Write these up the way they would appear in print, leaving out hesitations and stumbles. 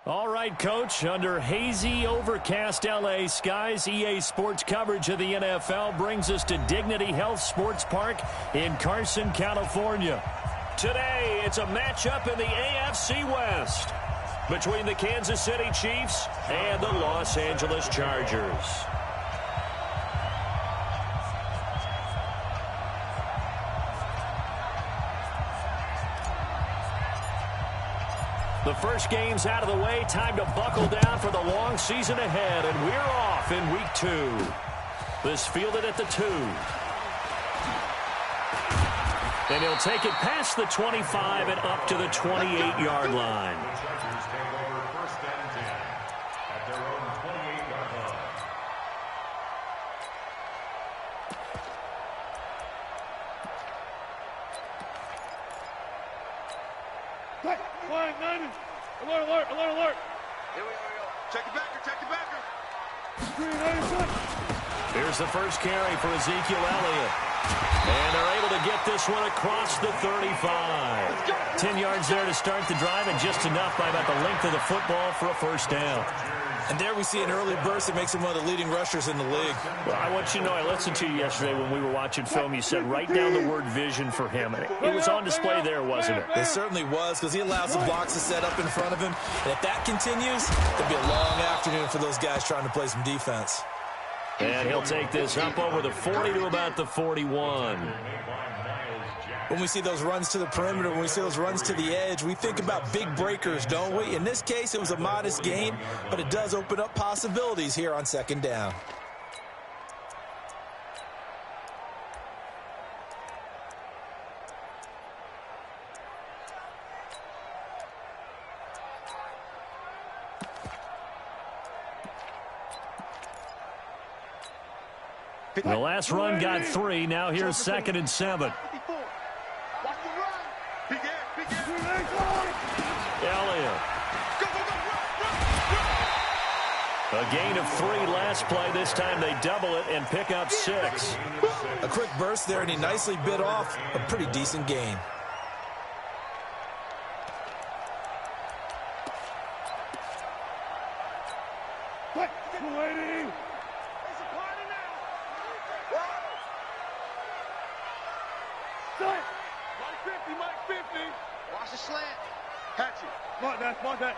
All right, Coach, under hazy, overcast L.A. skies, EA Sports coverage of the NFL brings us to Dignity Health Sports Park in Carson, California. Today, it's a matchup in the AFC West between the Kansas City Chiefs and the Los Angeles Chargers. The first game's out of the way. Time to buckle down for the long season ahead, and we're off in week 2. This fielded at the 2. And he'll take it past the 25 and up to the 28-yard line. Alert, alert, alert, alert. Here we go. Check it backer. Here's the first carry for Ezekiel Elliott. And they're able to get this one across the 35. 10 yards there to start the drive, and just enough by about the length of the football for a first down. And there we see an early burst that makes him one of the leading rushers in the league. Well, I want you to know, I listened to you yesterday when we were watching film. You said write down the word vision for him. And it was on display there, wasn't it? It certainly was, because he allows the blocks to set up in front of him. And if that continues, it'll be a long afternoon for those guys trying to play some defense. And he'll take this up over the 40 to about the 41. When we see those runs to the perimeter, when we see those runs to the edge, we think about big breakers, don't we? In this case, it was a modest gain, but it does open up possibilities here on second down. The last run got 3. Now here's 2nd and 7. Elliott. A gain of 3 last play. This time they double it and pick up 6. A quick burst there, and he nicely bit off a pretty decent gain. Watch the slant. Catch it. Mark that.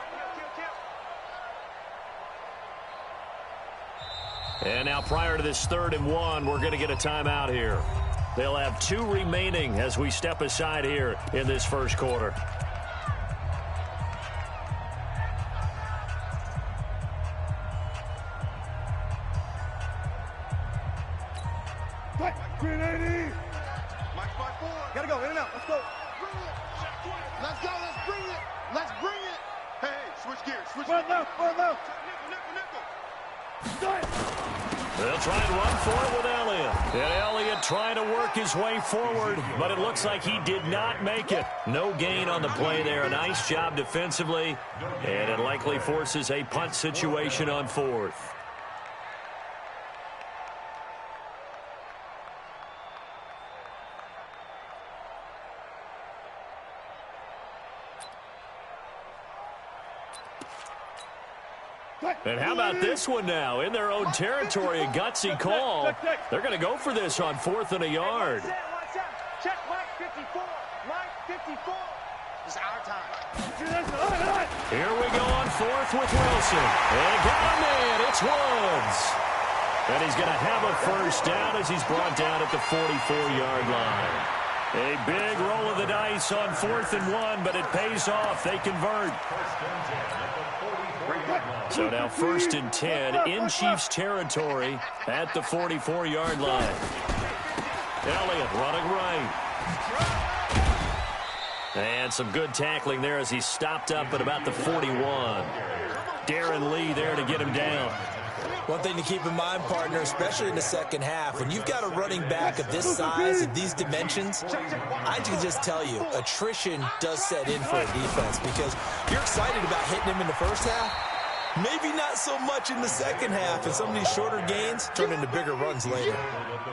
And now prior to this 3rd and 1, we're going to get a timeout here. They'll have 2 remaining as we step aside here in this first quarter. Gotta go, in and out. Let's go. Let's bring it. Hey, switch gears. Run left. They'll try and run for it with Elliott. And Elliott trying to work his way forward, but it looks like he did not make it. No gain on the play there. A nice job defensively, and it likely forces a punt situation on 4th. And how about this one now? In their own territory, a gutsy call. They're going to go for this on 4th and a yard. Check Mike 54. Mike 54. It's our time. Here we go on 4th with Wilson. And got a man. It's Woods. And he's going to have a first down as he's brought down at the 44-yard line. A big roll of the dice on 4th and 1, but it pays off. They convert. So now 1st and 10 in Chiefs territory at the 44-yard line. Elliott running right. And some good tackling there as he stopped up at about the 41. Darren Lee there to get him down. One thing to keep in mind, partner, especially in the second half, when you've got a running back of this size and these dimensions, I can just tell you, attrition does set in for a defense because you're excited about hitting him in the first half. Maybe not so much in the second half, and some of these shorter gains turn into bigger runs later.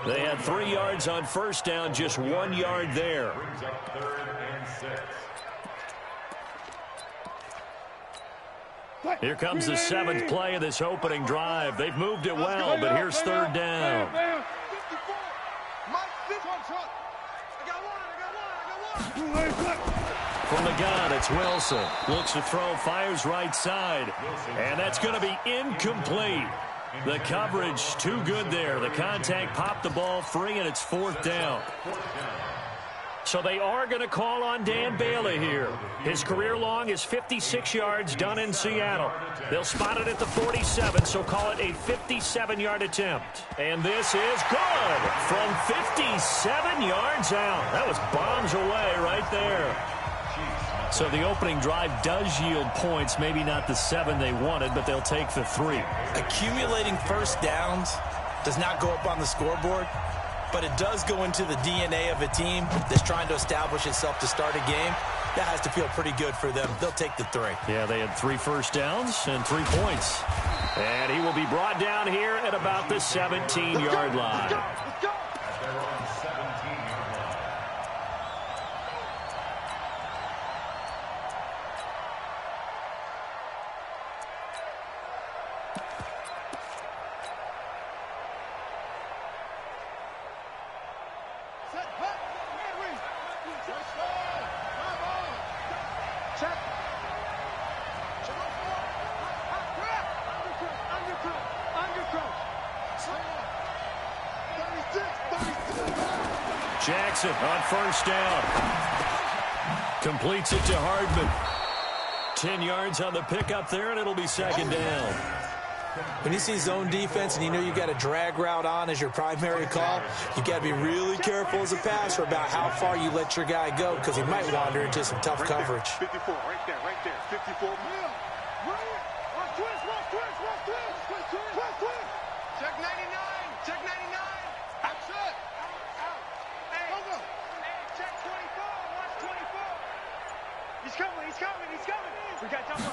They had 3 yards on first down, just 1 yard there. Here comes the 7th play of this opening drive. They've moved it well, but here's 3rd down. From the gun, it's Wilson. Looks to throw, fires right side. And that's going to be incomplete. The coverage too good there. The contact popped the ball free, and it's 4th down. So they are going to call on Dan Bailey here. His career long is 56 yards done in Seattle. They'll spot it at the 47, so call it a 57-yard attempt. And this is good from 57 yards out. That was bombs away right there. So the opening drive does yield points, maybe not the 7 they wanted, but they'll take the 3. Accumulating first downs does not go up on the scoreboard, but it does go into the DNA of a team that's trying to establish itself to start a game. That has to feel pretty good for them. They'll take the 3. Yeah, they had 3 first downs and 3 points. And he will be brought down here at about the 17-yard line. Let's go. Jackson on first down. Completes it to Hardman. 10 yards on the pickup there, and it'll be 2nd down. When you see zone defense and you know you got a drag route on as your primary call, you got to be really careful as a passer about how far you let your guy go, because he might wander into some tough coverage. 54, right there, 54. Check 99, check 99. That's it. Hey, check 24, watch 24. He's coming. We got double.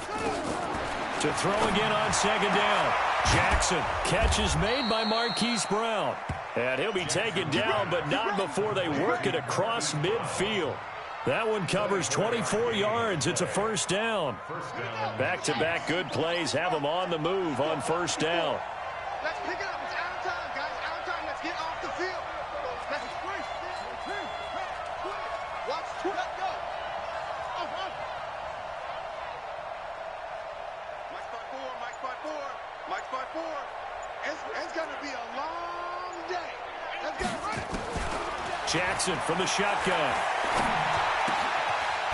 To throw again on 2nd down. Jackson. Catch is made by Marquise Brown. And he'll be taken down, but not before they work it across midfield. That one covers 24 yards. It's a 1st down. Back-to-back good plays have them on the move on 1st down. Let's pick it up. It's out of time, guys. Out of time. Let's get off the field. Let's watch. Let's go. Mike spot 4. It's going to be a long day. Let's go. Run it. Jackson from the shotgun.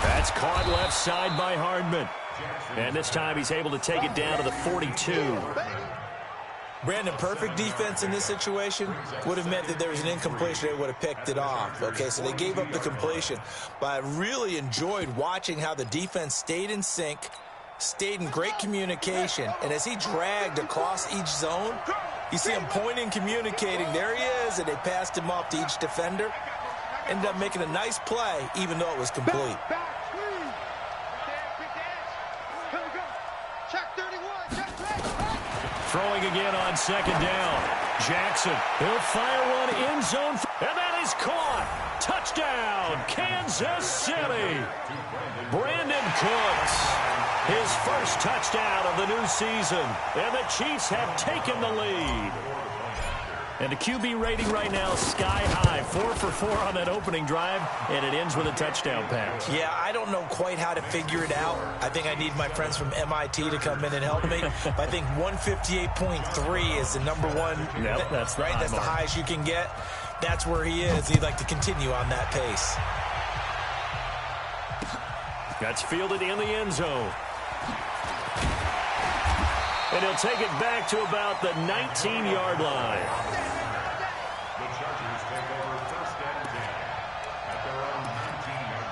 That's caught left side by Hardman. And this time he's able to take it down to the 42. Brandon, perfect defense in this situation would have meant that there was an incompletion. They would have picked it off. Okay, so they gave up the completion. But I really enjoyed watching how the defense stayed in sync, stayed in great communication. And as he dragged across each zone, you see him pointing, communicating. There he is, and they passed him off to each defender. Ended up making a nice play, even though it was complete. Throwing again on 2nd down. Jackson, he'll fire one end zone, and that is caught. Touchdown, Kansas City. Brandon Cooks, his first touchdown of the new season, and the Chiefs have taken the lead. And the QB rating right now is sky high, 4 for 4 on that opening drive, and it ends with a touchdown pass. Yeah, I don't know quite how to figure it out. I think I need my friends from MIT to come in and help me. But I think 158.3 is the number one. Yep, that's the right. That's the highest you can get. That's where he is. He'd like to continue on that pace. That's fielded in the end zone. And he'll take it back to about the 19-yard line. The Chargers take over 1st and 10 at their own 19-yard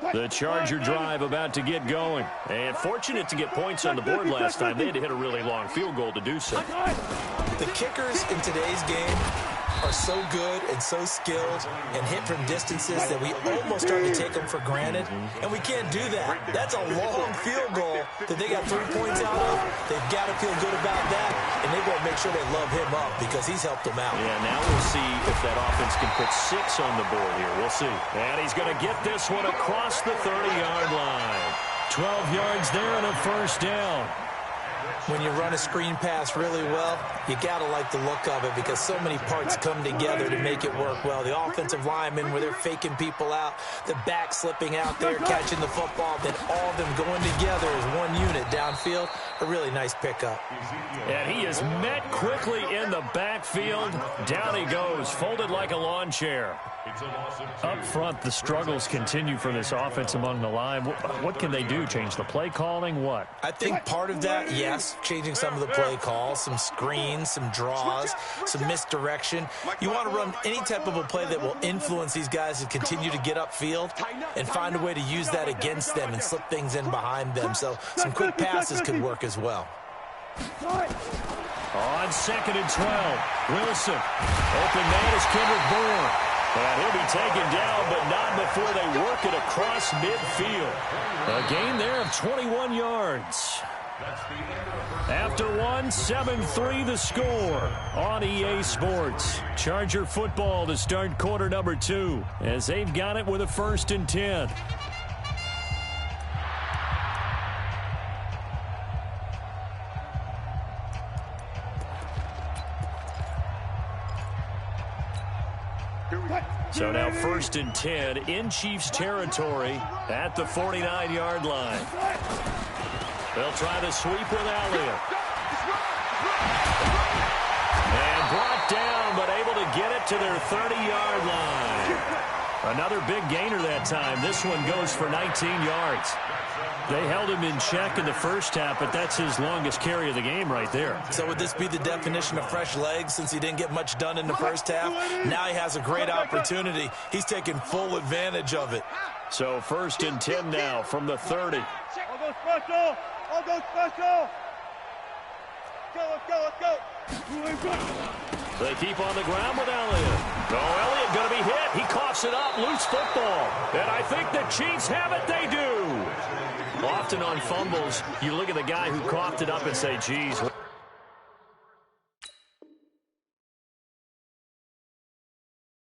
line. The Charger drive about to get going. And fortunate to get points on the board last time. They had to hit a really long field goal to do so. The kickers in today's game are so good and so skilled and hit from distances that we almost start to take them for granted, and we can't do that. That's a long field goal that they got 3 points out of. They've got to feel good about that, and they've got to make sure they love him up because he's helped them out. Yeah, now we'll see if that offense can put 6 on the board here. We'll see. And he's going to get this one across the 30-yard line. 12 yards there and a first down. When you run a screen pass really well, you got to like the look of it because so many parts come together to make it work well. The offensive linemen, where they're faking people out, the back slipping out there, catching the football, then all of them going together as one unit downfield. A really nice pickup. And he is met quickly in the backfield. Down he goes, folded like a lawn chair. Up front, the struggles continue for this offense among the line. What can they do? Change the play calling? What? I think part of that, yes, changing some of the play calls, some screens, some draws, some misdirection. You want to run any type of a play that will influence these guys to continue to get upfield and find a way to use that against them and slip things in behind them. So some quick passes could work as well. On 2nd and 12, Wilson. Open man is Kendrick Bourne. And he'll be taken down, but not before they work it across midfield. A gain there of 21 yards. After one, 7-3 the score on EA Sports. Charger football to start quarter number 2 as they've got it with a 1st and 10. So now 1st and 10 in Chiefs territory at the 49-yard line. They'll try to sweep with Elliott. And brought down, but able to get it to their 30-yard line. Another big gainer that time. This one goes for 19 yards. They held him in check in the first half, but that's his longest carry of the game right there. So would this be the definition of fresh legs since he didn't get much done in the first half? Now he has a great opportunity. He's taking full advantage of it. So 1st and 10 now from the 30. I'll go special. I'll go special. Let's go. They keep on the ground with Elliott. Oh, Elliott going to be hit. He coughs it up. Loose football. And I think the Chiefs have it. They do. Often on fumbles, you look at the guy who coughed it up and say, geez.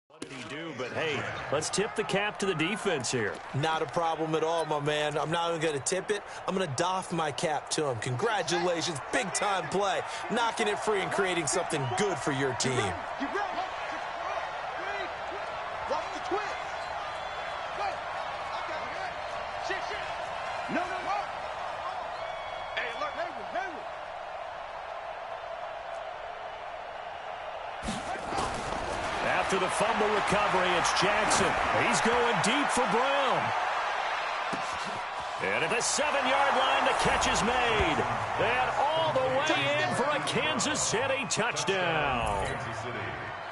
What did he do? But, hey, let's tip the cap to the defense here. Not a problem at all, my man. I'm not even going to tip it. I'm going to doff my cap to him. Congratulations. Big-time play. Knocking it free and creating something good for your team. After the fumble recovery, it's Jackson. He's going deep for Brown. And at the 7-yard line, the catch is made. And all the way in for a Kansas City touchdown.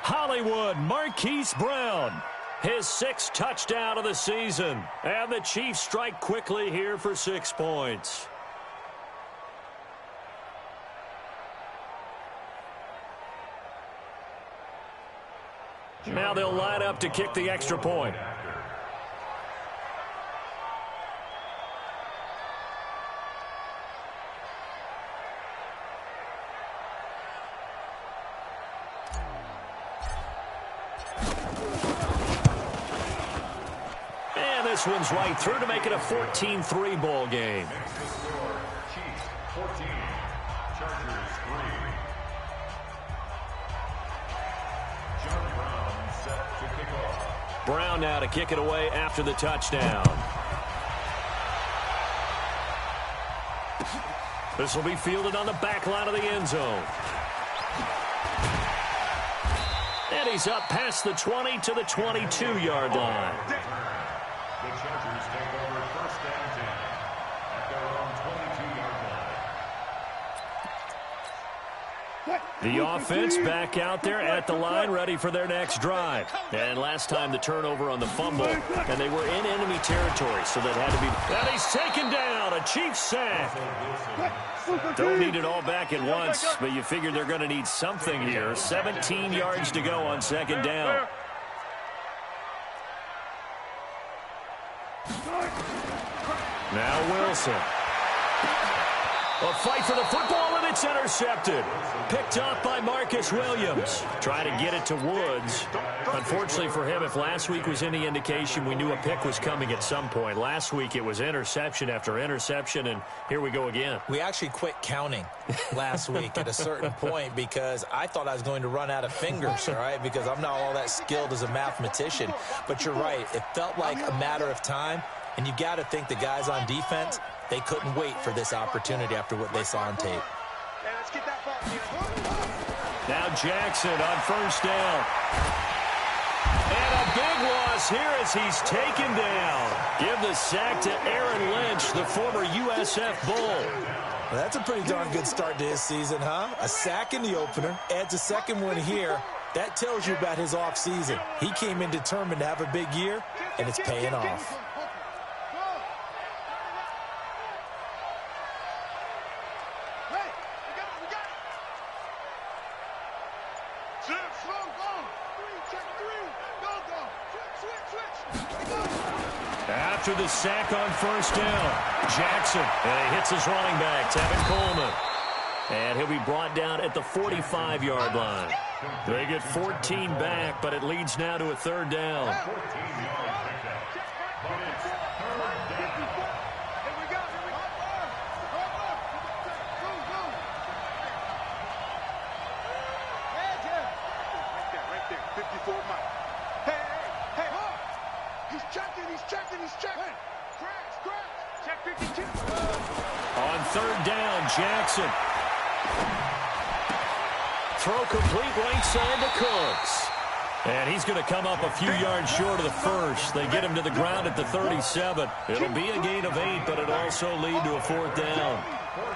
Hollywood Marquise Brown, his 6th touchdown of the season. And the Chiefs strike quickly here for 6 points. Now they'll line up to kick the extra point. And this one's right through to make it a 14-3 ball game. Chiefs 14, Chargers 3. Brown now to kick it away after the touchdown. This will be fielded on the back line of the end zone. And he's up past the 20 to the 22-yard line. The Chargers take over 1st and 10 at their own 22-yard The offense back out there at the line, ready for their next drive. And last time the turnover on the fumble, and they were in enemy territory, so that had to be... And he's taken down, a Chiefs sack. Don't need it all back at once, but you figure they're going to need something here. 17 yards to go on second down. Now Wilson. A fight for the football, and it's intercepted. Picked off by Marcus Williams. Trying to get it to Woods. Unfortunately for him, if last week was any indication, we knew a pick was coming at some point. Last week it was interception after interception, and here we go again. We actually quit counting last week at a certain point because I thought I was going to run out of fingers, all right, because I'm not all that skilled as a mathematician. But you're right. It felt like a matter of time, and you got to think the guys on defense, they couldn't wait for this opportunity after what they saw on tape. Now Jackson on first down. And a big loss here as he's taken down. Give the sack to Aaron Lynch, the former USF Bull. Well, that's a pretty darn good start to his season, huh? A sack in the opener, adds a second one here. That tells you about his offseason. He came in determined to have a big year, and it's paying off. After the sack on first down, Jackson, and he hits his running back, Tevin Coleman. And he'll be brought down at the 45-yard line. They get 14 back, but it leads now to a third down. On third down, Jackson. Throw complete right side to Cooks. And he's going to come up a few yards short of the first. They get him to the ground at the 37. It'll be a gain of 8, but it'll also lead to a fourth down.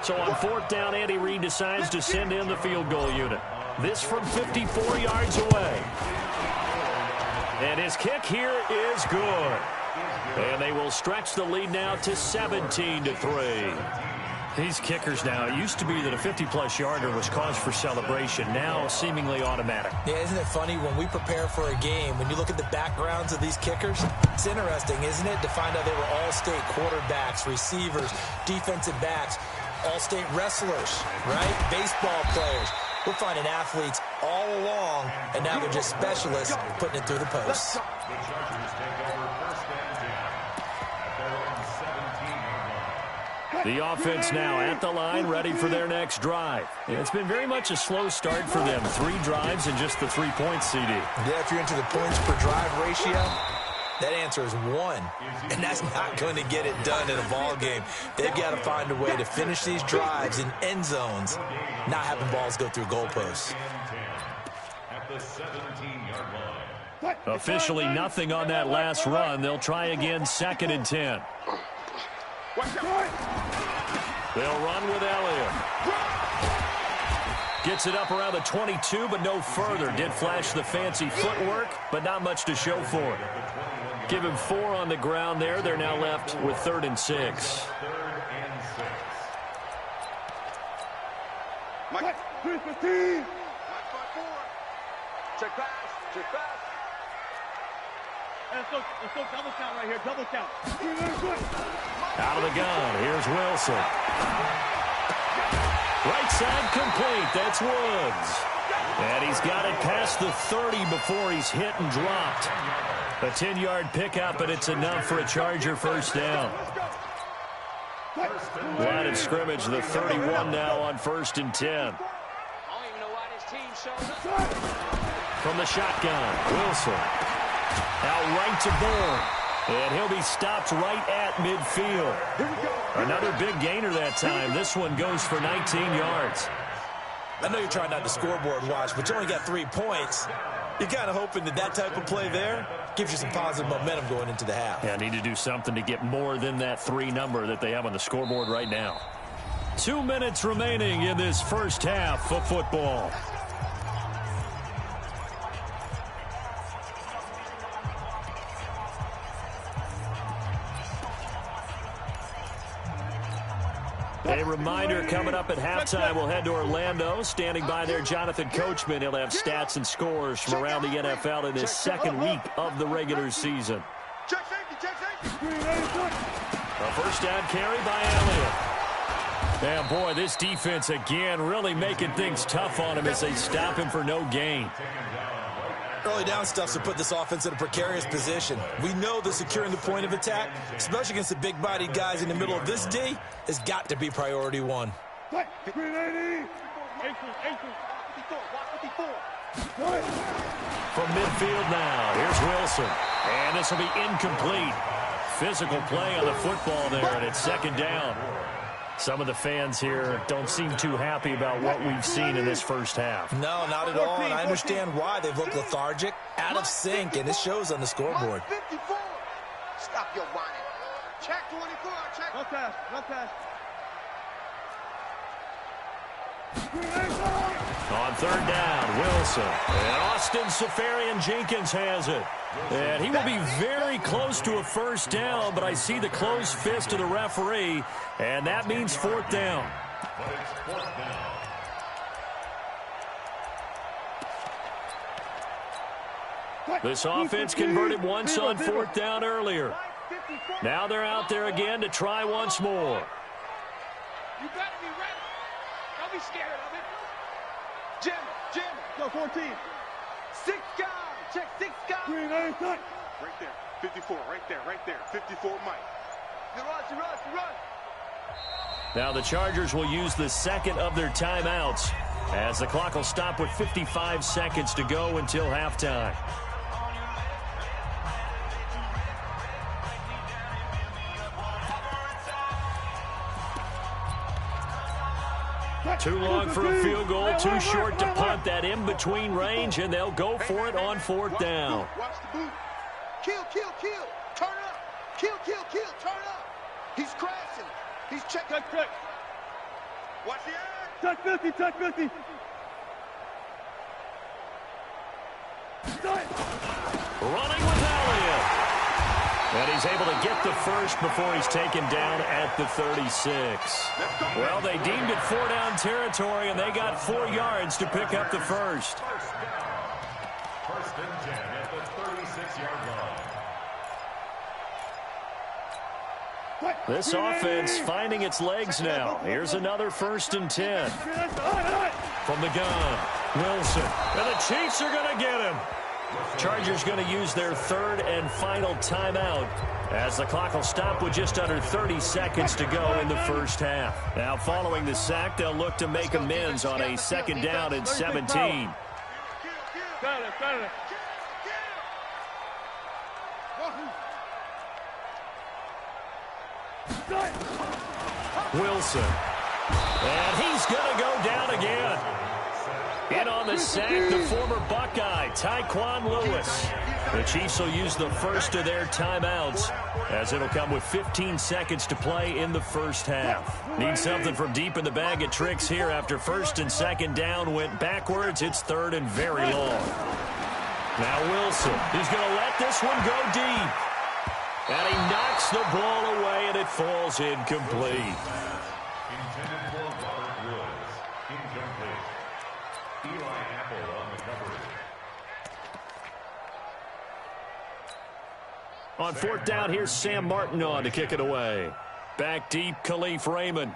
So on fourth down, Andy Reid decides to send in the field goal unit. This from 54 yards away. And his kick here is good. And they will stretch the lead now to 17-3. These kickers now, it used to be that a 50-plus yarder was cause for celebration. Now seemingly automatic. Yeah, isn't it funny when we prepare for a game, when you look at the backgrounds of these kickers, it's interesting, isn't it, to find out they were all-state quarterbacks, receivers, defensive backs, all-state wrestlers, right? Baseball players. We're finding athletes all along, and now they're just specialists putting it through the posts. The Chargers take over first and 10 at their own 17-yard line. The offense now at the line, ready for their next drive. It's been very much a slow start for them. 3 drives and just the 3 points, CD. Yeah, if you're into the points per drive ratio, that answer is 1. And that's not going to get it done in a ball game. They've got to find a way to finish these drives in end zones, not having balls go through goalposts. At the 17-yard line. Officially nothing on that last run. They'll try again, 2nd and 10. They'll run with Elliott. Gets it up around the 22, but no further. Did flash the fancy footwork, but not much to show for it. Give him 4 on the ground there. They're now left with 3rd and 6. 3rd and 6. Mike, 3-15. Check pass. Check pass. Let's go double count right here. Double count. Out of the gun. Here's Wilson. Right side complete. That's Woods. And he's got it past the 30 before he's hit and dropped. A 10-yard pickup, and it's enough for a Charger first down. Line of scrimmage, the 31 now on 1st and 10. From the shotgun, Wilson. Now right to Bourne. And he'll be stopped right at midfield. Another big gainer that time. This one goes for 19 yards. I know you're trying not to scoreboard watch, but you only got 3 points. You're kind of hoping that that type of play there gives you some positive momentum going into the half. Yeah, need to do something to get more than that 3 number that they have on the scoreboard right now. 2 minutes remaining in this first half of football. A reminder, coming up at halftime, we'll head to Orlando. Standing by there, Jonathan Coachman. He'll have stats and scores from around the NFL in his second week of the regular season. A first down carry by Elliott. And boy, this defense again really making things tough on him as they stop him for no gain. Early down stuff's to put this offense in a precarious position. We know that securing the point of attack, especially against the big-bodied guys in the middle of this D, has got to be priority one. From midfield now, here's Wilson. And this will be incomplete. Physical play on the football there, and it's second down. Some of the fans here don't seem too happy about what we've seen in this first half. No, not at all, and I understand why. They've looked lethargic, out of sync, and it shows on the scoreboard. Stop your whining. Check 24, check. No pass, no pass. On third down, Wilson. And Austin Seferian-Jenkins has it. And he will be very close to a first down, but I see the closed fist of the referee, and that means fourth down. This offense converted once on fourth down earlier. Now they're out there again to try once more. You better be ready. Don't be scared of it. Jim, go 14. 6 guys, check 6 guys. Right there, 54, right there, 54 Mike. You rush. Now the Chargers will use the second of their timeouts as the clock will stop with 55 seconds to go until halftime. Too long for a field goal, too short to punt. That in-between range, and they'll go for it on fourth down. Watch the boot. Kill. Turn up. Kill. Turn up. He's crashing. He's checking. Check. Watch the eye. Touch 50. Running with Elliott. And he's able to get the first before he's taken down at the 36. Well, they deemed it 4-down territory, and they got 4 yards to pick up the first. First and 10 at the 36-yard line. This offense finding its legs now. Here's another first and 10. From the gun, Wilson. And the Chiefs are going to get him. Chargers going to use their third and final timeout as the clock will stop with just under 30 seconds to go in the first half. Now, following the sack, they'll look to make amends on a second down and 17. Wilson. And he's going to go down again. In on the sack, the former Buckeye, Tyquan Lewis. The Chiefs will use the first of their timeouts as it'll come with 15 seconds to play in the first half. Need something from deep in the bag of tricks here after first and second down went backwards. It's third and very long. Now Wilson, he's going to let this one go deep. And he knocks the ball away, and it falls incomplete. Intended for Robert Woods. Incomplete. Eli Apple on the coverage. On fourth down, here's Sam Martin on to kick it away. Back deep, Khalif Raymond.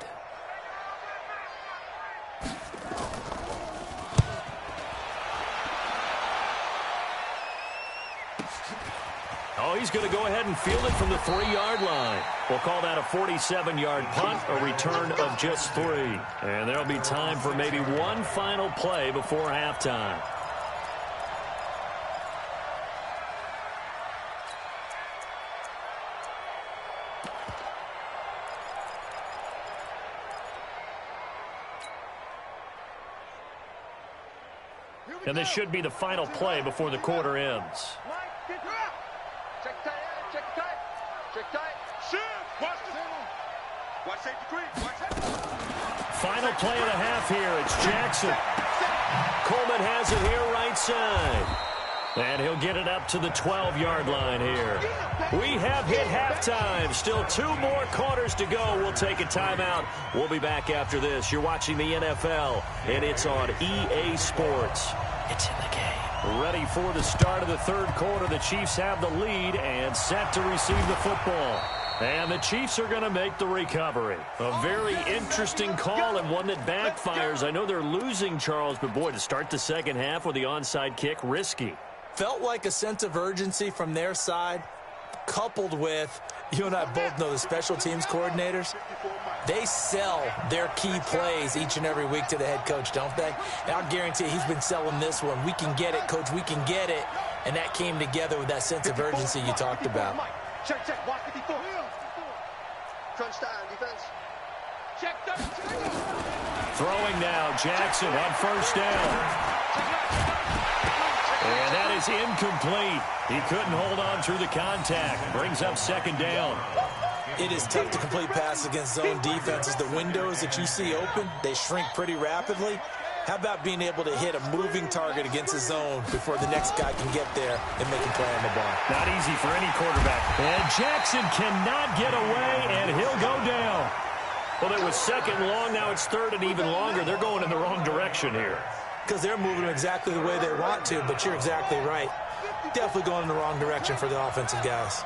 Oh, he's going to go ahead and field it from the 3-yard line. We'll call that a 47-yard punt, a return of just 3. And there'll be time for maybe one final play before halftime. And this should be the final play before the quarter ends. Check tight, check tight. Shoot! Watch the Final play of the half here. It's Jackson. Coleman has it here right side. And he'll get it up to the 12-yard line here. We have hit halftime. Still 2 more quarters to go. We'll take a timeout. We'll be back after this. You're watching the NFL, and it's on EA Sports. It's in the game. Ready for the start of the third quarter. The Chiefs have the lead and set to receive the football. And the Chiefs are going to make the recovery. A very interesting call and one that backfires. I know they're losing, Charles, but boy, to start the second half with the onside kick, risky. Felt like a sense of urgency from their side, coupled with, you and I both know the special teams coordinators, they sell their key plays each and every week to the head coach, don't they? And I'll guarantee he's been selling this one. We can get it, coach, we can get it. And that came together with that sense of urgency you talked about. Check, watch 54. Crunch time, defense. Check, Throwing now, Jackson on first down. And that is incomplete. He couldn't hold on through the contact. Brings up second down. It is tough to complete passes against zone defenses. The windows that you see open, they shrink pretty rapidly. How about being able to hit a moving target against a zone before the next guy can get there and make a play on the ball? Not easy for any quarterback. And Jackson cannot get away, and he'll go down. Well, it was second and long. Now it's third and even longer. They're going in the wrong direction here. Because they're moving exactly the way they want to, but you're exactly right. Definitely going in the wrong direction for the offensive guys.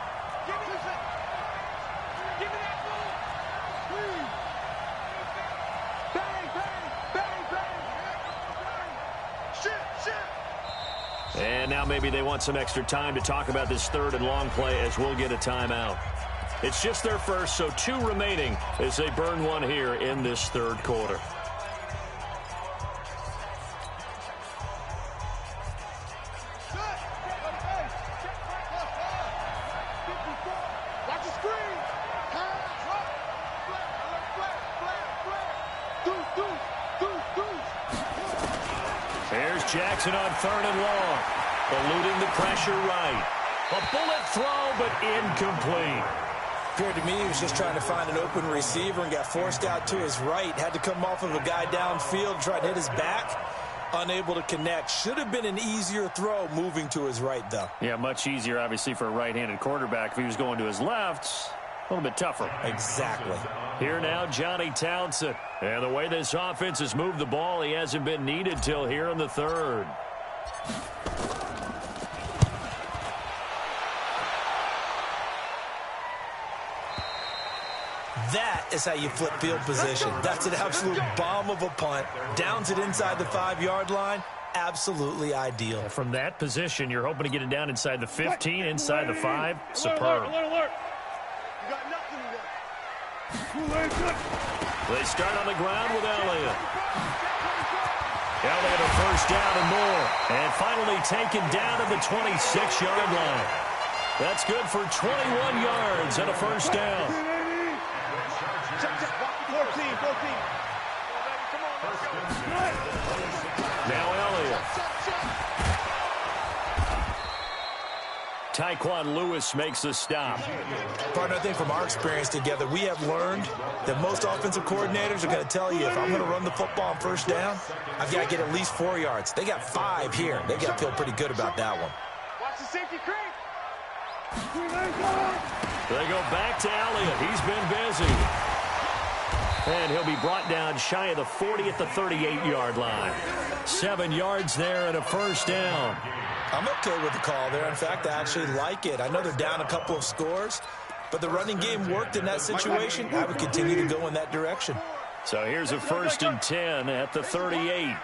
And now maybe they want some extra time to talk about this third and long play as we'll get a timeout. It's just their first, so 2 remaining as they burn one here in this third quarter. Jackson on third and long. Eluding the pressure right. A bullet throw, but incomplete. Appeared to me he was just trying to find an open receiver and got forced out to his right. Had to come off of a guy downfield, tried to hit his back. Unable to connect. Should have been an easier throw moving to his right, though. Yeah, much easier, obviously, for a right-handed quarterback. If he was going to his left, a little bit tougher. Exactly. Here now, Johnny Townsend. And the way this offense has moved the ball, he hasn't been needed till here in the third. That is how you flip field position. That's an absolute bomb of a punt. Downs it inside the 5-yard line. Absolutely ideal. From that position, you're hoping to get it down inside the 15, inside the 5. Superb. Alert. They start on the ground with Elliott. Elliott a first down and more. And finally taken down at the 26-yard line. That's good for 21 yards and a first down. 14. Now Elliott. Tyquan Lewis makes the stop. Partner, I think from our experience together, we have learned that most offensive coordinators are going to tell you, if I'm going to run the football on first down, I've got to get at least 4 yards. They got 5 here. They've got to feel pretty good about that one. Watch the safety creep. They go back to Elliott. He's been busy. And he'll be brought down shy of the 40 at the 38-yard line. 7 yards there and a first down. I'm okay with the call there. In fact, I actually like it. I know they're down a couple of scores, but the running game worked in that situation. I would continue to go in that direction. So here's a first and 10 at the 38.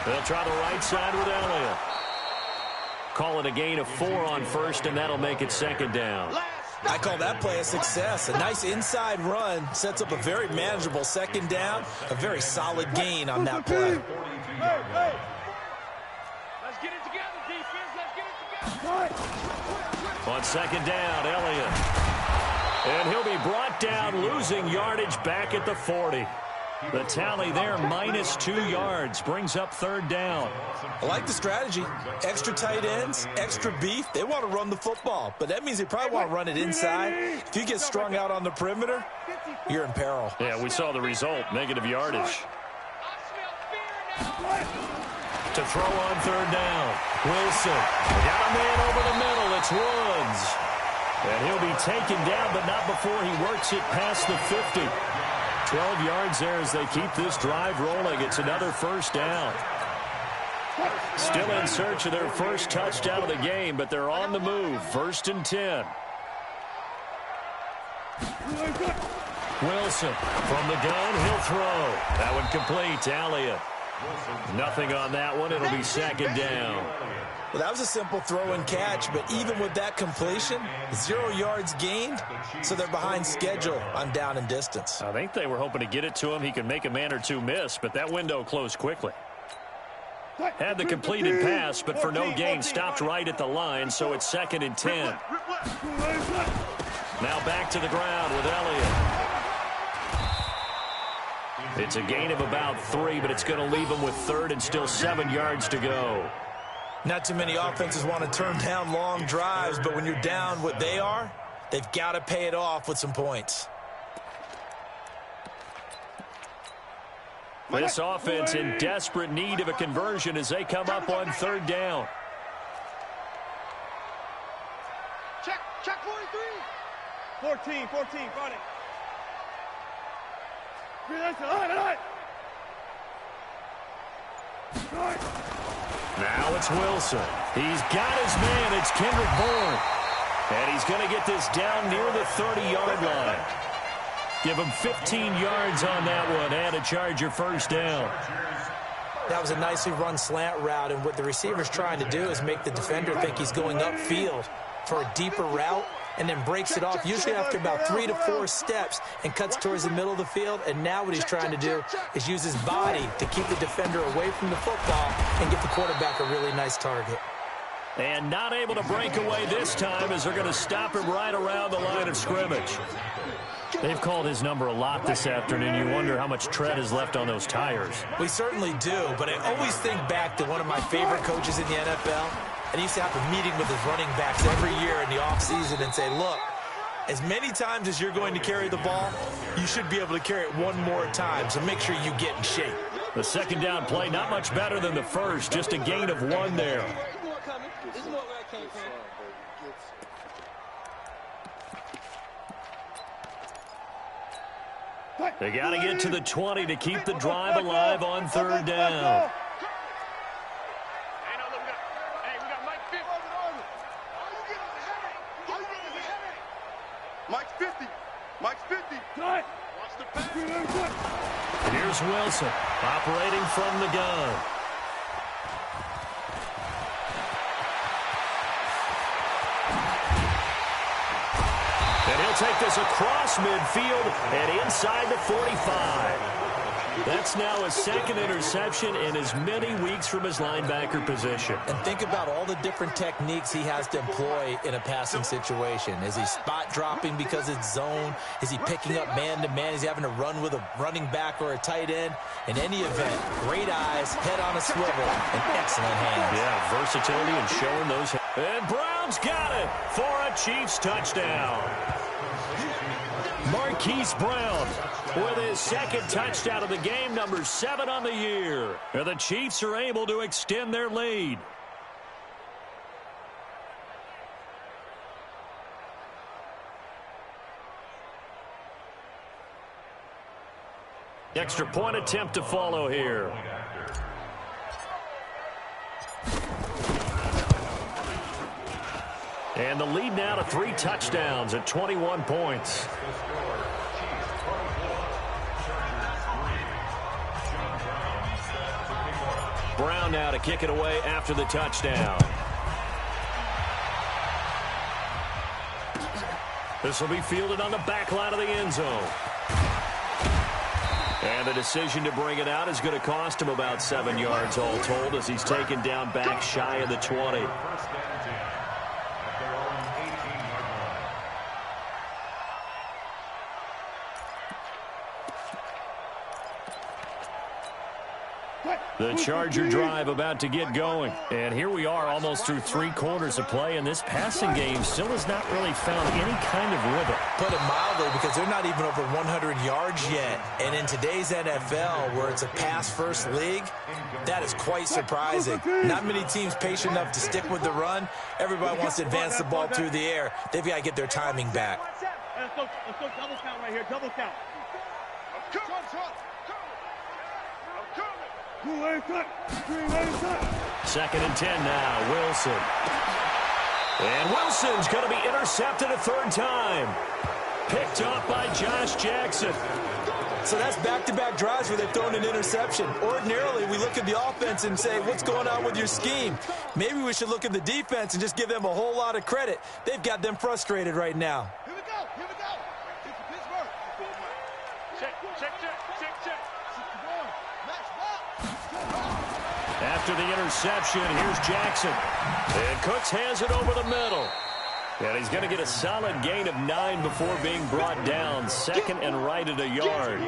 They'll try the right side with Elliott. Call it a gain of 4 on first, and that'll make it second down. I call that play a success. A nice inside run sets up a very manageable second down, a very solid gain on that play. Hey. Let's get it together, defense. Let's get it together. On second down, Elliott. And he'll be brought down, losing yardage back at the 40. The tally there, -2 yards, brings up 3rd down. I like the strategy. Extra tight ends, extra beef. They want to run the football, but that means they probably want to run it inside. If you get strung out on the perimeter, you're in peril. Yeah, we saw the result, negative yardage. To throw on 3rd down. Wilson got a man over the middle. It's Woods. And he'll be taken down, but not before he works it past the 50. 12 yards there as they keep this drive rolling. It's another 1st down. Still in search of their first touchdown of the game, but they're on the move. 1st and 10. Wilson from the gun. He'll throw. That one complete to Elliott. Nothing on that one. It'll be 2nd down. Well, that was a simple throw and catch, but even with that completion, 0 yards gained, so they're behind schedule on down and distance. I think they were hoping to get it to him. He could make a man or two miss, but that window closed quickly. Had the completed pass, but for no gain, stopped right at the line, so it's 2nd and 10. Now back to the ground with Elliott. It's a gain of about 3, but it's going to leave him with 3rd and still 7 yards to go. Not too many offenses want to turn down long drives, but when you're down what they are, they've got to pay it off with some points. This offense in desperate need of a conversion as they come up on 3rd down. Check 43. 14, got it. Now it's Wilson. He's got his man. It's Kendrick Bourne. And he's going to get this down near the 30-yard line. Give him 15 yards on that one and a Charger 1st down. That was a nicely run slant route, and what the receiver's trying to do is make the defender think he's going upfield for a deeper route and then breaks it off, usually after about 3 to 4 steps, and cuts towards the middle of the field. And now what he's trying to do is use his body to keep the defender away from the football and get the quarterback a really nice target. And not able to break away this time as they're going to stop him right around the line of scrimmage. They've called his number a lot this afternoon. You wonder how much tread is left on those tires. We certainly do, but I always think back to one of my favorite coaches in the NFL. And he used to have a meeting with his running backs every year in the offseason and say, look, as many times as you're going to carry the ball, you should be able to carry it one more time, so make sure you get in shape. The 2nd down play, not much better than the first, just a gain of 1 there. They got to get to the 20 to keep the drive alive on 3rd down. Mike's 50. Mike's 50. Watch the pass. Here's Wilson operating from the gun. And he'll take this across midfield and inside the 45. That's now his 2nd interception in as many weeks from his linebacker position. And think about all the different techniques he has to employ in a passing situation. Is he spot dropping because it's zone? Is he picking up man-to-man? Is he having to run with a running back or a tight end? In any event, great eyes, head on a swivel, and excellent hands. Yeah, versatility and showing those. And Brown's got it for a Chiefs touchdown. Marquise Brown with his 2nd touchdown of the game, number 7 on the year. And the Chiefs are able to extend their lead. Extra point attempt to follow here. And the lead now to 3 touchdowns at 21 points. Brown now to kick it away after the touchdown. This will be fielded on the back line of the end zone. And the decision to bring it out is going to cost him about 7 yards all told as he's taken down back shy of the 20. The Charger drive about to get going. And here we are almost through 3 quarters of play, and this passing game still has not really found any kind of rhythm. Put it mildly, because they're not even over 100 yards yet. And in today's NFL, where it's a pass-first league, that is quite surprising. Not many teams patient enough to stick with the run. Everybody wants to advance the ball through the air. They've got to get their timing back. Let's go double count right here, double count. Second and 10 now, Wilson. And Wilson's going to be intercepted a 3rd time. Picked off by Josh Jackson. So that's back-to-back drives where they've thrown an interception. Ordinarily, we look at the offense and say, what's going on with your scheme? Maybe we should look at the defense and just give them a whole lot of credit. They've got them frustrated right now. Here we go, here we go. Pittsburgh. Check. After the interception, here's Jackson. And Cooks has it over the middle. And he's going to get a solid gain of 9 before being brought down. 2nd and right at a yard.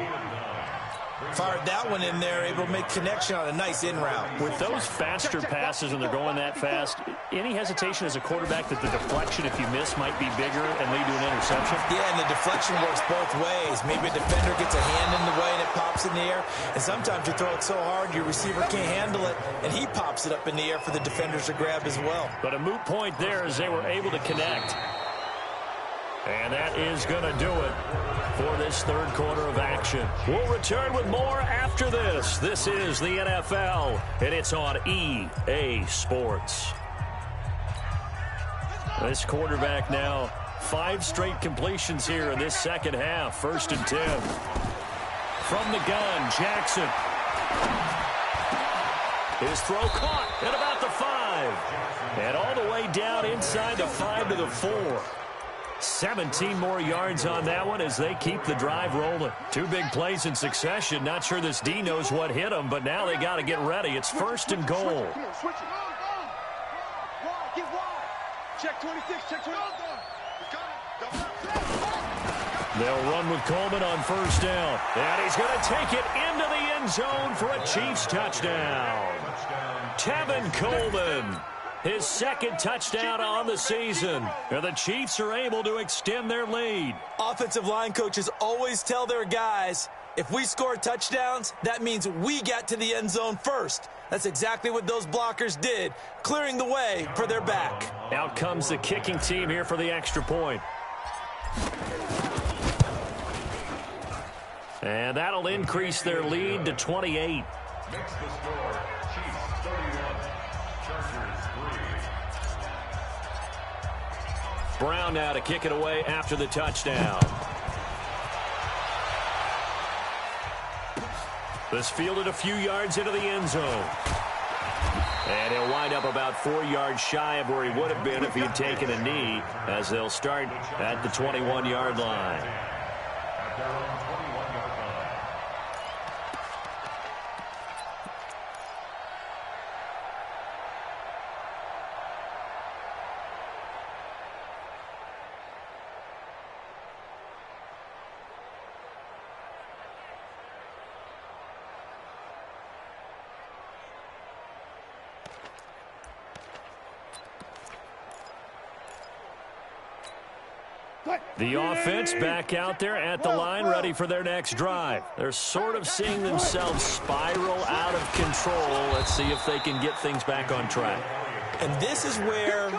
Fired that one in there, able to make connection on a nice in route. With those faster passes and they're going that fast, any hesitation as a quarterback that the deflection, if you miss, might be bigger and lead to an interception? Yeah, and the deflection works both ways. Maybe a defender gets a hand in the way and it pops in the air. And sometimes you throw it so hard your receiver can't handle it, and he pops it up in the air for the defenders to grab as well. But a moot point there as they were able to connect. And that is going to do it for this 3rd quarter of action. We'll return with more after this. This is the NFL, and it's on EA Sports. This quarterback now, 5 straight completions here in this 2nd half. 1st and 10. From the gun, Jackson. His throw caught at about the 5. And all the way down inside the 5 to the 4. 17 more yards on that one as they keep the drive rolling. 2 big plays in succession. Not sure this D knows what hit them, but now they got to get ready. It's 1st and goal. Switch it. Get wide. Check 26, check 26. They'll run with Coleman on 1st down. And he's going to take it into the end zone for a Chiefs touchdown. Tevin Coleman. His 2nd touchdown on the season. And the Chiefs are able to extend their lead. Offensive line coaches always tell their guys, if we score touchdowns, that means we got to the end zone first. That's exactly what those blockers did, clearing the way for their back. Out comes the kicking team here for the extra point. And that'll increase their lead to 28. Makes the score Chiefs 31, Chargers 3. Brown now to kick it away after the touchdown. This fielded a few yards into the end zone. And he'll wind up about 4 yards shy of where he would have been if he had taken a knee, as they'll start at the 21-yard line. At their own 21-yard line. The offense back out there at the line, ready for their next drive. They're sort of seeing themselves spiral out of control. Let's see if they can get things back on track. And this is where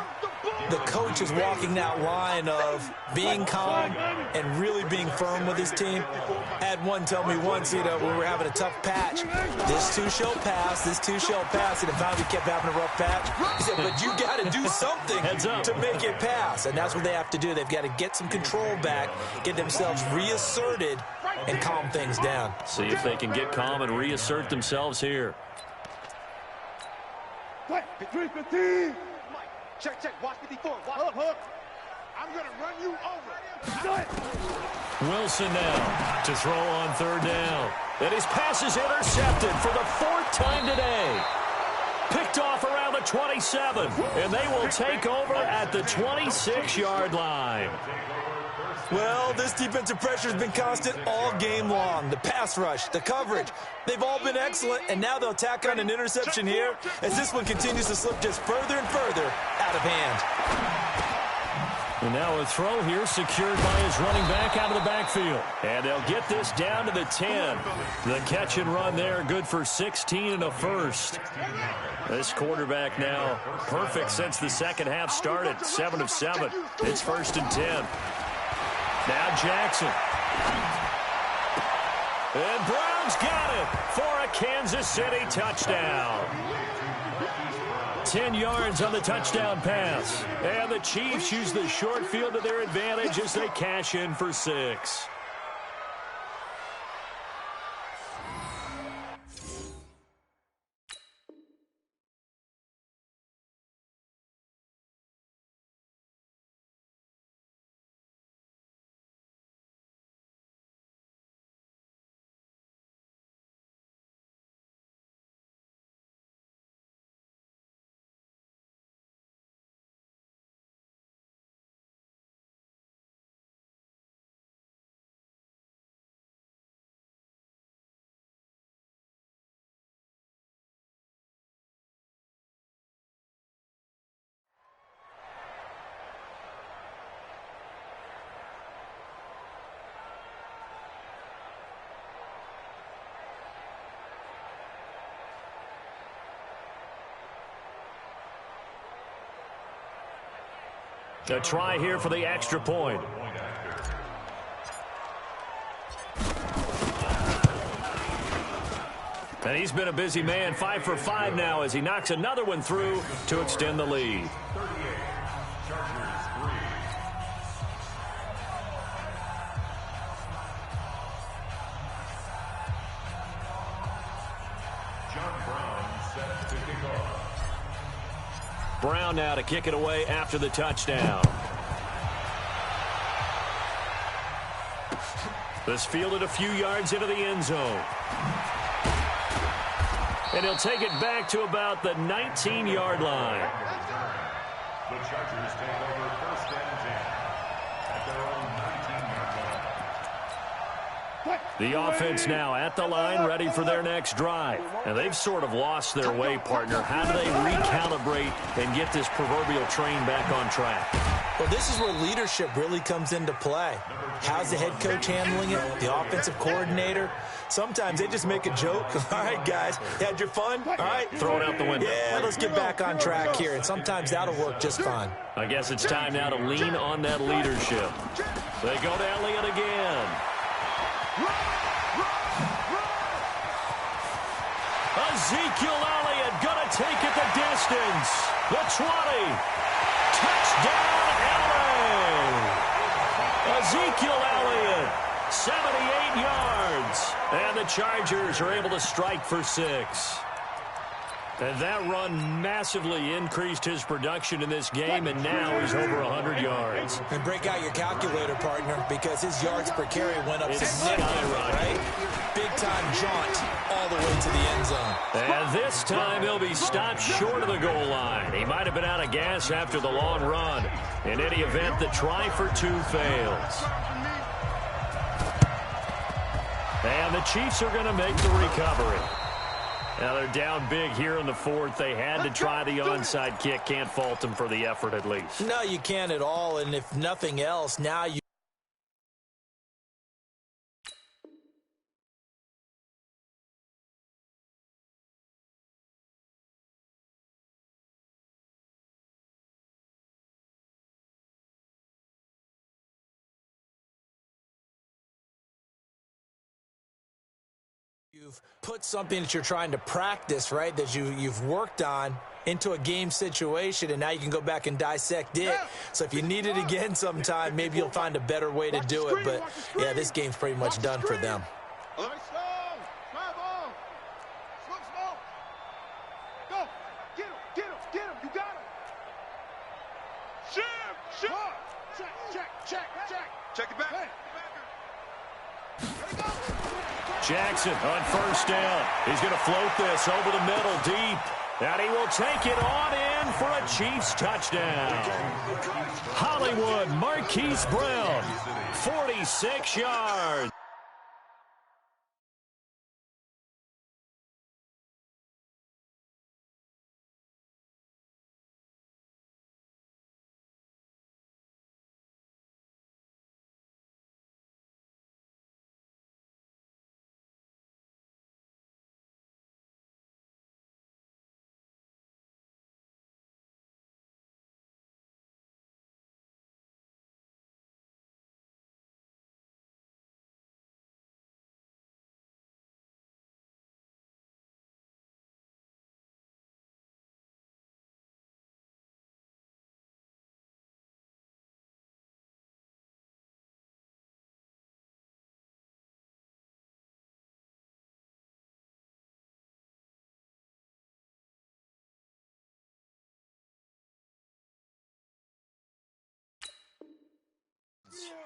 the coach is walking that line of being calm and really being firm with his team. I had one tell me once, we were having a tough patch. This too shall pass, this too shall pass. And finally we kept having a rough patch. He said, but you got to do something to make it pass. And that's what they have to do. They've got to get some control back, get themselves reasserted, and calm things down. See if they can get calm and reassert themselves here. 315. Mike, check. Watch 54. Hook. I'm going to run you over. Wilson now to throw on 3rd down. And his pass is intercepted for the 4th time today. Picked off around the 27, and they will take over at the 26-yard line. Well, this defensive pressure has been constant all game long. The pass rush, the coverage, they've all been excellent, and now they'll tack on an interception here as this one continues to slip just further and further out of hand. And now a throw here secured by his running back out of the backfield. And they'll get this down to the 10. The catch and run there, good for 16 and a first. This quarterback now perfect since the second half started, 7 of 7. It's 1st and 10. Now Jackson. And Brown's got it for a Kansas City touchdown. 10 yards on the touchdown pass. And the Chiefs use the short field to their advantage as they cash in for 6. A try here for the extra point. And he's been a busy man, 5 for 5 now as he knocks another one through to extend the lead. 38, Chargers 3. John Brown set to kick off. Brown now to kick it away after the touchdown. This fielded a few yards into the end zone. And he'll take it back to about the 19-yard line. The Chargers take over 1st and 10 at their own 19-yard line. The offense now at the line, ready for their next drive. And they've sort of lost their way, partner. How do they recalibrate and get this proverbial train back on track? Well, this is where leadership really comes into play. How's the head coach handling it? The offensive coordinator? Sometimes they just make a joke. All right, guys, you had your fun? All right. Throw it out the window. Yeah, let's get back on track here. And sometimes that'll work just fine. I guess it's time now to lean on that leadership. They go to Elliott again. Ezekiel Elliott gonna take it the distance. The 20. Touchdown, LA. Ezekiel Elliott, 78 yards. And the Chargers are able to strike for 6. And that run massively increased his production in this game, and now he's over 100 yards. And break out your calculator, partner, because his yards per carry went up significantly, right? Big-time jaunt all the way to the end zone. And this time he'll be stopped short of the goal line. He might have been out of gas after the long run. In any event, the try for 2 fails. And the Chiefs are going to make the recovery. Now they're down big here in the 4th. They had to try the onside kick. Can't fault them for the effort at least. No, you can't at all. And if nothing else, now you... You've put something that you're trying to practice, right, that you've worked on into a game situation, and now you can go back and dissect it. So if you need it again sometime, maybe you'll find a better way to do it. But, yeah, this game's pretty much done for them. Go. Get him. You got him. Shim. Check it back. Jackson on 1st down. He's going to float this over the middle deep. And he will take it on in for a Chiefs touchdown. Hollywood Marquise Brown, 46 yards.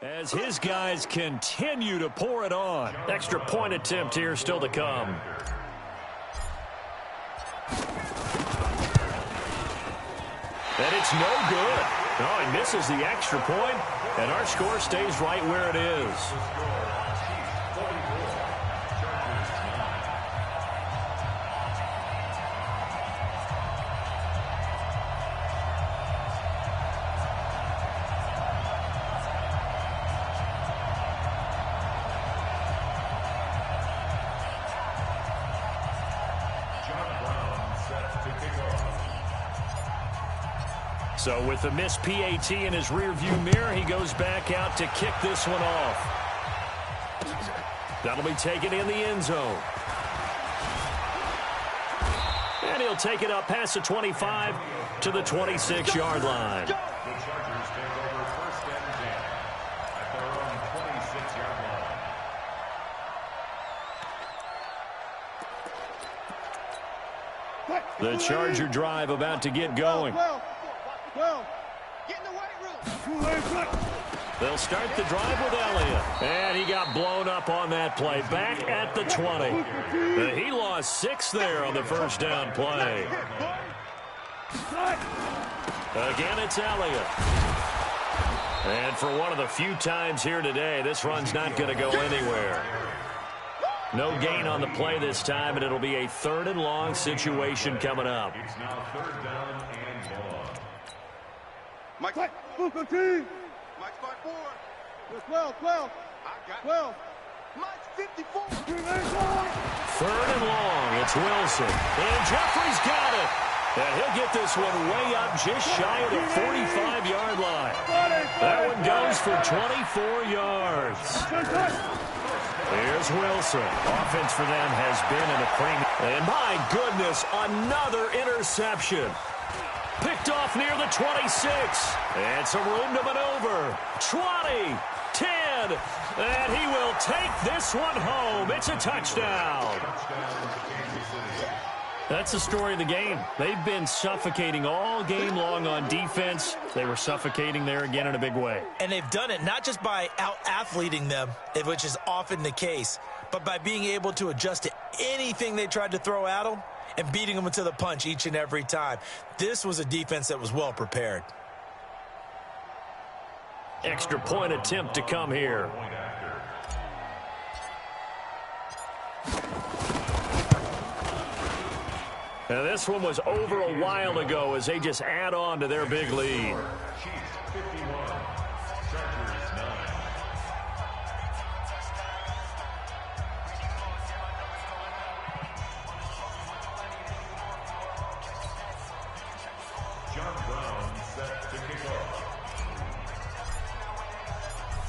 As his guys continue to pour it on. Extra point attempt here still to come. And it's no good. Oh, he misses the extra point, and our score stays right where it is. So with the missed PAT in his rearview mirror, he goes back out to kick this one off. That'll be taken in the end zone. And he'll take it up past the 25 to the 26-yard line. The Chargers take over first and 10 at their own 26-yard line. The Charger drive about to get going. Get in the weight room. They'll start the drive with Elliott. And he got blown up on that play. Back at the 20. He lost 6 there on the first down play. Again, it's Elliott. And for one of the few times here today, this run's not going to go anywhere. No gain on the play this time, and it'll be a 3rd and long situation coming up. It's now 3rd down and long. Mike, Mike's by 4. 12. I got 12. Mike's 54. 3rd and long. It's Wilson. And Jeffrey's got it. And he'll get this one way up just shy of the 45-yard line. That one goes for 24 yards. Here's Wilson. Offense for them has been in a premium. And my goodness, another interception. Picked off near the 26. And some room to maneuver. 20, 10, and he will take this one home. It's a touchdown. That's the story of the game. They've been suffocating all game long on defense. They were suffocating there again in a big way. And they've done it not just by out-athleting them, which is often the case, but by being able to adjust to anything they tried to throw at them and beating them to the punch each and every time. This was a defense that was well prepared. Extra point attempt to come here. Now this one was over a while ago as they just add on to their big lead. Chiefs 51, Chargers 9. John Brown set to kick off.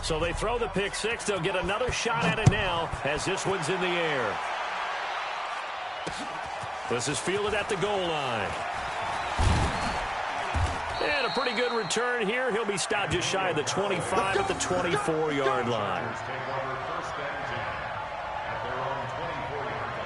So they throw the pick six. They'll get another shot at it now as this one's in the air. This is fielded at the goal line. And a pretty good return here. He'll be stopped just shy of the 25 at the 24-yard line. Take over first and 10 at their own 24-yard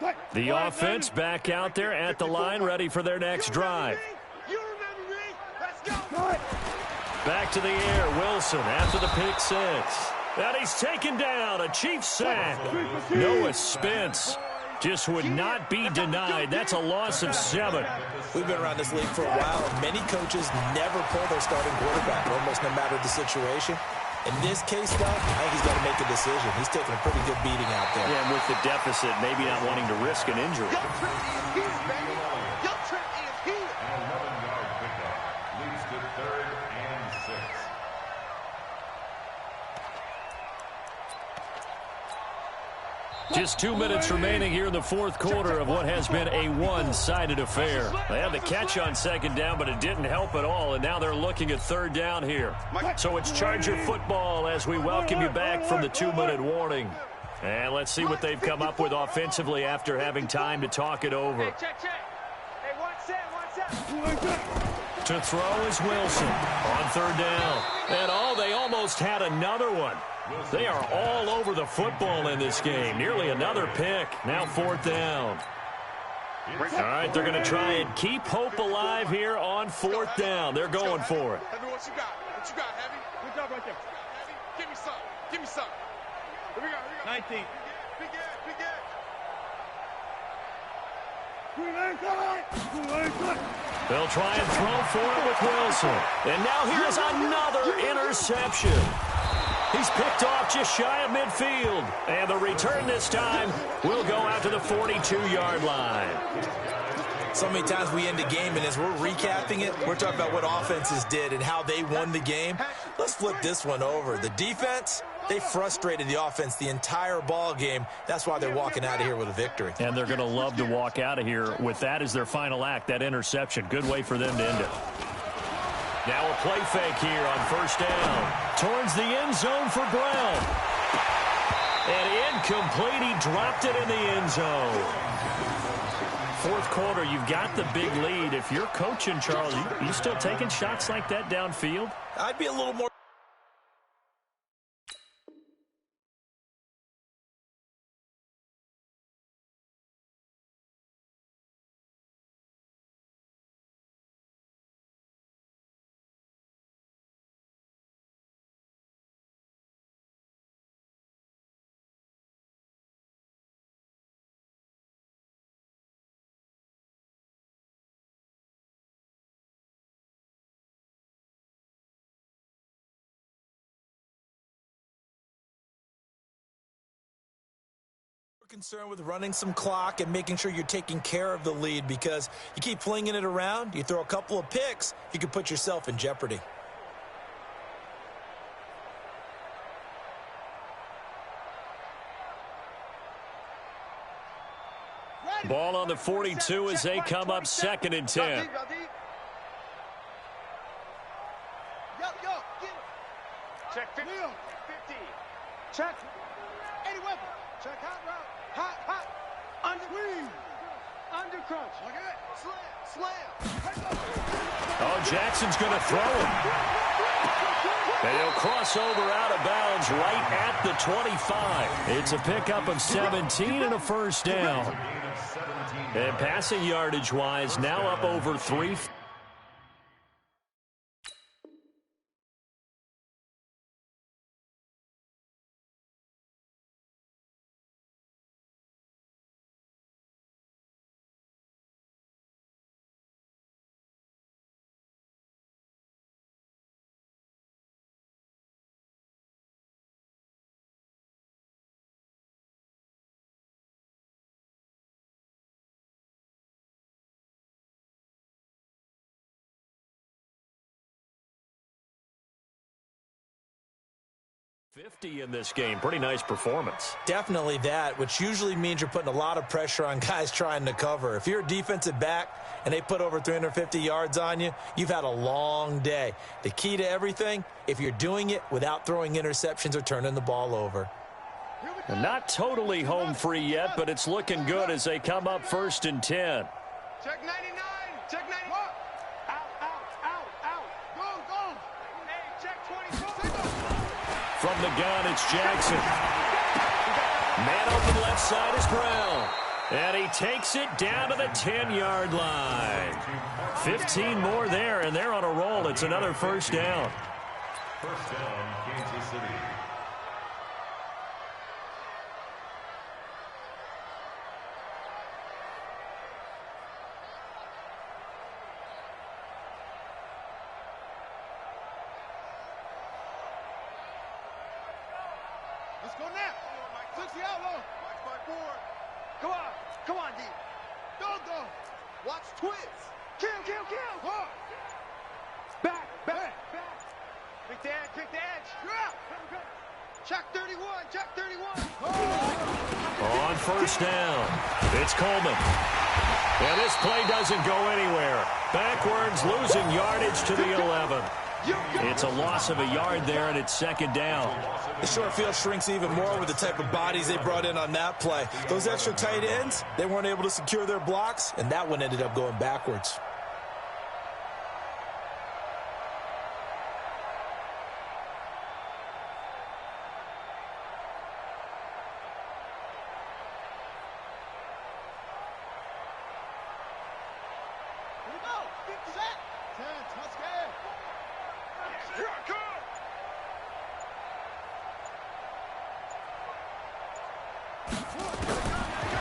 line. The offense back out there at the line, ready for their next drive. Back to the air, Wilson after the pick six. And he's taken down, a Chiefs sack. Noah Spence just would not be denied. That's a loss of 7. We've been around this league for a while, and many coaches never pull their starting quarterback, almost no matter the situation. In this case, though, I think he's got to make a decision. He's taking a pretty good beating out there. Yeah, and with the deficit, maybe not wanting to risk an injury. Just 2 minutes remaining here in the fourth quarter of what has been a one-sided affair. They had the catch on second down, but it didn't help at all, and now they're looking at third down here. So it's Charger football as we welcome you back from the 2-minute warning. And let's see what they've come up with offensively after having time to talk it over. To throw is Wilson on third down. And they almost had another one. They are all over the football in this game. Nearly another pick. Now fourth down. All right, they're going to try and keep hope alive here on fourth down. They're going for it. Heavy, what you got? What you got, Heavy? Good job right there. Heavy, give me some. Give me some. Here we go. 19. Big Ed. They'll try and throw for it with Wilson. And now here's another interception. He's picked off just shy of midfield. And the return this time will go out to the 42-yard line. So many times we end a game, and as we're recapping it, we're talking about what offenses did and how they won the game. Let's flip this one over. The defense, they frustrated the offense the entire ball game. That's why they're walking out of here with a victory. And they're going to love to walk out of here with that as their final act, that interception. Good way for them to end it. Now a play fake here on first down. Towards the end zone for Brown. And incomplete. He dropped it in the end zone. Fourth quarter, you've got the big lead. If you're coaching, Charles, you still taking shots like that downfield? I'd be a little more. Concerned with running some clock and making sure you're taking care of the lead, because you keep flinging it around, you throw a couple of picks, you can put yourself in jeopardy. Ball on the 42 as they come up second and 10. Check 50. Check. 80 weapon. Check hot route. Hot. Under crunch. Look at it. Slam. Oh, Jackson's going to throw it. And he'll cross over out of bounds right at the 25. It's a pickup of 17 and a first down. And passing yardage-wise, now up over 3. .50 in this game. Pretty nice performance. Definitely that, which usually means you're putting a lot of pressure on guys trying to cover. If you're a defensive back and they put over 350 yards on you, you've had a long day. The key to everything, if you're doing it without throwing interceptions or turning the ball over. And not totally home free yet, but it's looking good as they come up first and 10. Check 99. Check 91. Out. Go. Hey, check 24. From the gun, it's Jackson. Man open left side is Brown. And he takes it down to the 10-yard line. 15 more there, and they're on a roll. It's another first down. First down, Kansas City. Let's go now. 60 out low. Watch my board. Come on, D. Go. Watch twist. Kill. Hard. Back. Pick the edge. Drop. Check 31. On first down, it's Coleman. And this play doesn't go anywhere. Backwards, losing yardage to the 11. It's a loss of a yard there, and it's second down. The short field shrinks even more with the type of bodies they brought in on that play. Those extra tight ends, they weren't able to secure their blocks, and that one ended up going backwards.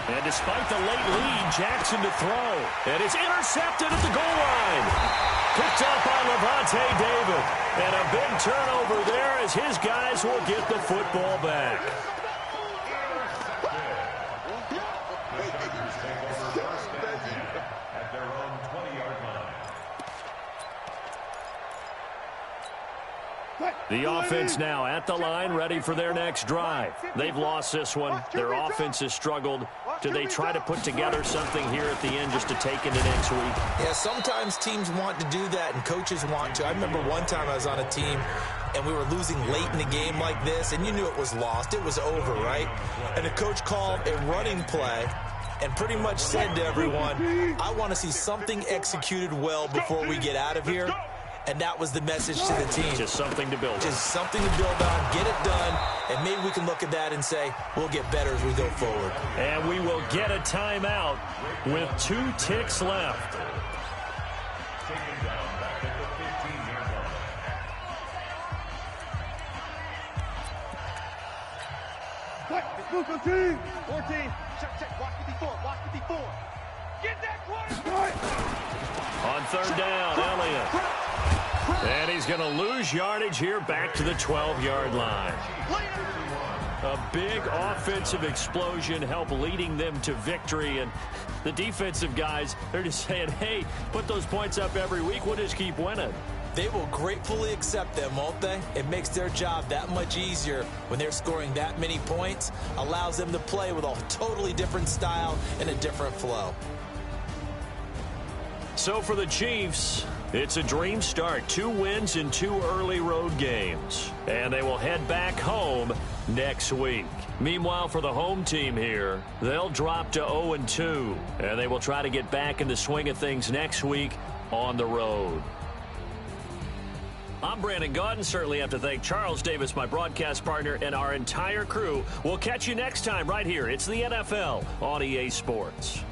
And despite the late lead, Jackson to throw. And it's intercepted at the goal line. Picked up by Levante David. And a big turnover there as his guys will get the football back. At their own 20-yard line. The offense now at the line, ready for their next drive. They've lost this one. Their offense has struggled. Do they try to put together something here at the end just to take into next week? Yeah, sometimes teams want to do that and coaches want to. I remember one time I was on a team and we were losing late in the game like this, and you knew it was lost. It was over, right? And the coach called a running play and pretty much said to everyone, I want to see something executed well before we get out of here. And that was the message to the team. Just something to build on. Just something to build on, get it done, and maybe we can look at that and say, we'll get better as we go forward. And we will get a timeout with 2 ticks left. Taken down back at the 15-yard line. Move 15. 14. Check. Watch the before. Get that quarterback. On third down, Elliott. And he's going to lose yardage here back to the 12-yard line. A big offensive explosion helped leading them to victory. And the defensive guys, they're just saying, hey, put those points up every week. We'll just keep winning. They will gratefully accept them, won't they? It makes their job that much easier when they're scoring that many points. Allows them to play with a totally different style and a different flow. So for the Chiefs, it's a dream start. 2 wins in 2 early road games. And they will head back home next week. Meanwhile, for the home team here, they'll drop to 0-2. And they will try to get back in the swing of things next week on the road. I'm Brandon Gaudin. Certainly have to thank Charles Davis, my broadcast partner, and our entire crew. We'll catch you next time right here. It's the NFL on EA Sports.